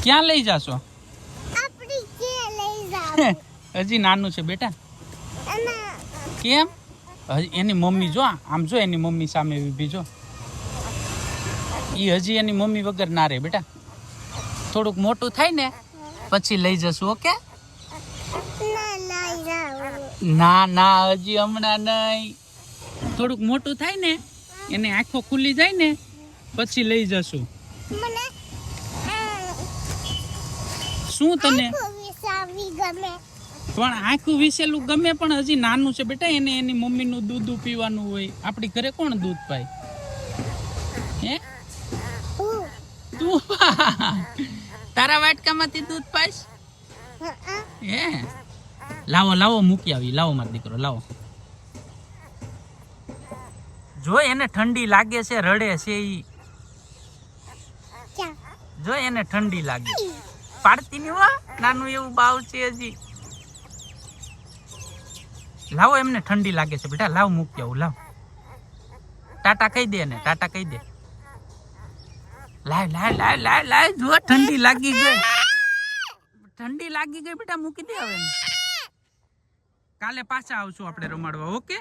ક્યાં લઈ જાશો? આપણી કે લઈ જાવ. હજી નાનું છે બેટા. એના કેમ? હજી એની મમ્મી જો આમ જો, એની મમ્મી સામે ઊભી જો. ઈ હજી એની મમ્મી વગર ના રહે બેટા. થોડુંક મોટું થાય ને પછી લઈ જશું. ઓકે? ના લઈ જાવ. ના ના, હજી હમણાં નહીં. થોડુંક મોટું થાય ને, એને આંખો ખુલી જાય ને પછી લઈ જશું. મને શું તને? વિસાવી ગમે. પણ આખું વિસેલું ગમે, પણ હજી નાનું છે બેટા. એને એની મમ્મીનું દૂધ પીવાનું હોય. આપણી ઘરે કોણ દૂધ પાય? હે તું? તારા વાટકામાંથી દૂધ પાઈશ? હે લાવો લાવો, મૂકી આવી. લાવો મારો દીકરો, લાવો. જો એને ઠંડી લાગે છે, રડે છે ઈ. જો એને ઠંડી લાગે. પાડતી ની હો, નાનું એવું બાવ છે હજી. લાવો, એમને ઠંડી લાગે છે બેટા. લાવ, મૂકી આવું. લાવ, ટાટા કહી દે ને, ટાટા કહી દે. લાય લાય લાય લાય લાય. જો ઠંડી લાગી ગઈ, ઠંડી લાગી ગઈ બેટા. મૂકી દે હવે. કાલે પાછા આવશું આપણે રમાડવા. ઓકે?